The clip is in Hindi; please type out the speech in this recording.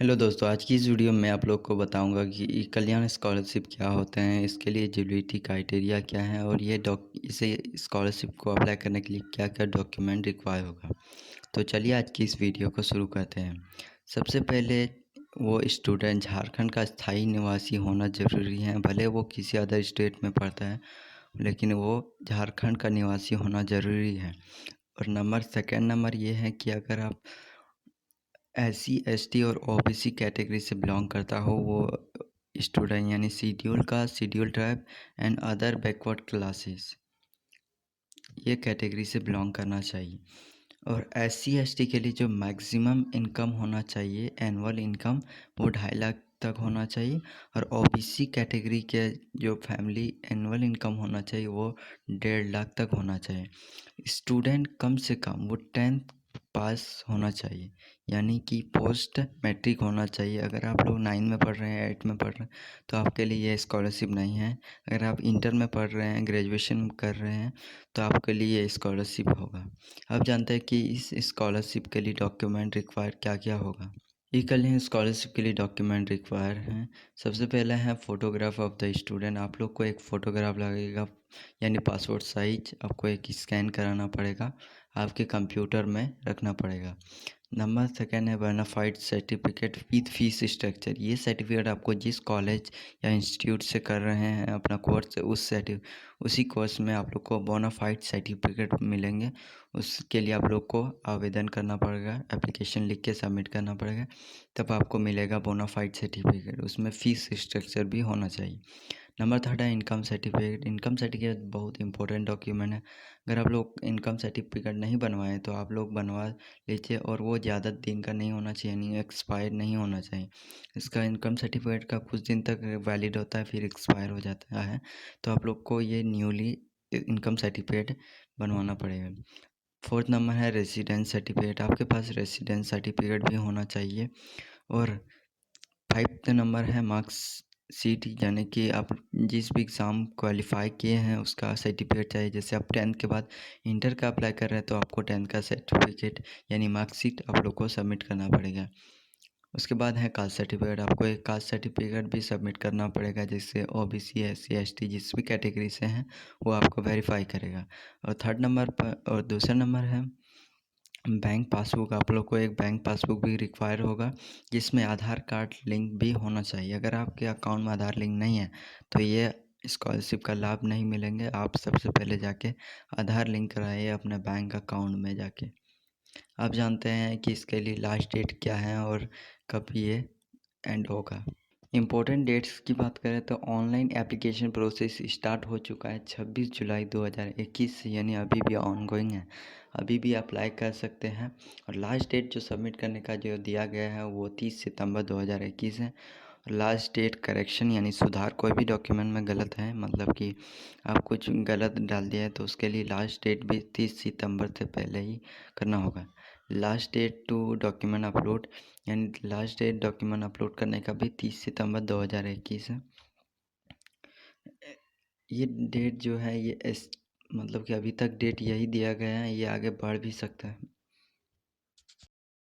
हेलो दोस्तों, आज की इस वीडियो में आप लोग को बताऊंगा कि ई कल्याण स्कॉलरशिप क्या होते हैं, इसके लिए एलिजिबिलिटी क्राइटेरिया क्या है और ये इसे स्कॉलरशिप को अप्लाई करने के लिए क्या क्या डॉक्यूमेंट रिक्वायर होगा। तो चलिए आज की इस वीडियो को शुरू करते हैं। सबसे पहले वो स्टूडेंट झारखंड का स्थायी निवासी होना ज़रूरी है, भले वो किसी अदर स्टेट में पढ़ता है लेकिन वो झारखंड का निवासी होना ज़रूरी है। और सेकेंड नंबर ये है कि अगर आप SC ST और OBC कैटेगरी से बिलोंग करता हो वो स्टूडेंट, यानी schedule tribe and other backward classes, ये कैटेगरी से बिलोंग करना चाहिए। और SC ST के लिए जो मैक्सिमम इनकम होना चाहिए, एनुअल इनकम, वो 2.5 लाख तक होना चाहिए। और OBC कैटेगरी के जो फैमिली एनुअल इनकम होना चाहिए वो 1.5 लाख तक होना चाहिए। स्टूडेंट कम से कम वो 10th पास होना चाहिए, यानी कि पोस्ट मैट्रिक होना चाहिए। अगर आप लोग 9 में पढ़ रहे हैं, 8 में पढ़ रहे हैं तो आपके लिए ये स्कॉलरशिप नहीं है। अगर आप इंटर में पढ़ रहे हैं, ग्रेजुएशन कर रहे हैं तो आपके लिए ये स्कॉलरशिप होगा। अब जानते हैं कि इस स्कॉलरशिप के लिए डॉक्यूमेंट रिक्वायर क्या क्या होगा। ई कल्याण स्कॉलरशिप के लिए डॉक्यूमेंट रिक्वायर हैं। सबसे पहला है फ़ोटोग्राफ ऑफ द स्टूडेंट। आप लोग को एक फ़ोटोग्राफ लगेगा, यानी पासपोर्ट साइज आपको एक स्कैन कराना पड़ेगा, आपके कंप्यूटर में रखना पड़ेगा। नंबर सेकेंड है bonafide certificate with fees structure. ये सर्टिफिकेट आपको जिस कॉलेज या इंस्टीट्यूट से कर रहे हैं अपना कोर्स, उसी कोर्स में आप लोग को बोनाफाइड सर्टिफिकेट मिलेंगे। उसके लिए आप लोग को आवेदन करना पड़ेगा, एप्लीकेशन लिख के सबमिट करना पड़ेगा, तब आपको मिलेगा बोनाफाइड सर्टिफिकेट। उसमें फ़ीस स्ट्रक्चर भी होना चाहिए। नंबर थर्ड है इनकम सर्टिफिकेट। इनकम सर्टिफिकेट बहुत इंपॉर्टेंट डॉक्यूमेंट है। अगर आप लोग इनकम सर्टिफिकेट नहीं बनवाएं तो आप लोग बनवा लीजिए, और वो ज़्यादा दिन का नहीं होना चाहिए, यानी एक्सपायर नहीं होना चाहिए। इसका इनकम सर्टिफिकेट का कुछ दिन तक वैलिड होता है, फिर एक्सपायर हो जाता है। तो आप लोग को ये न्यूली इनकम सर्टिफिकेट बनवाना पड़ेगा। फोर्थ नंबर है रेसिडेंस सर्टिफिकेट। आपके पास रेसिडेंस सर्टिफिकेट भी होना चाहिए। और फाइव्थ नंबर है मार्क्स सीट, यानी कि आप जिस भी एग्ज़ाम क्वालिफाई किए हैं उसका सर्टिफिकेट चाहिए। जैसे आप 10th के बाद इंटर का अप्लाई कर रहे हैं तो आपको 10th का सर्टिफिकेट यानी मार्कशीट आप लोग को सबमिट करना पड़ेगा। उसके बाद है कास्ट सर्टिफिकेट। आपको एक कास्ट सर्टिफिकेट भी सबमिट करना पड़ेगा, जिससे OBC SC ST जिस भी कैटेगरी से हैं वो आपको वेरीफाई करेगा। और थर्ड नंबर पर और दूसरा नंबर है बैंक पासबुक। आप लोग को एक बैंक पासबुक भी रिक्वायर होगा, जिसमें आधार कार्ड लिंक भी होना चाहिए। अगर आपके अकाउंट में आधार लिंक नहीं है तो ये स्कॉलरशिप का लाभ नहीं मिलेंगे। आप सबसे पहले जाके आधार लिंक कराइए अपने बैंक अकाउंट में जाके। आप जानते हैं कि इसके लिए लास्ट डेट क्या है और कब ये एंड होगा। इम्पोर्टेंट डेट्स की बात करें तो ऑनलाइन एप्लीकेशन प्रोसेस स्टार्ट हो चुका है 26 जुलाई 2021 से, यानी अभी भी ऑनगोइंग है, अभी भी अप्लाई कर सकते हैं। और लास्ट डेट जो सबमिट करने का जो दिया गया है वो 30 सितंबर 2021 है। और लास्ट डेट करेक्शन यानी सुधार, कोई भी डॉक्यूमेंट में गलत है, मतलब कि आप कुछ गलत डाल दिया है तो उसके लिए लास्ट डेट भी 30 सितंबर से पहले ही करना होगा। Last date to document upload, यानी लास्ट डेट डॉक्यूमेंट अपलोड करने का भी 30 सितंबर 2021 है। ये डेट जो है ये मतलब कि अभी तक डेट यही दिया गया है, ये आगे बढ़ भी सकता है।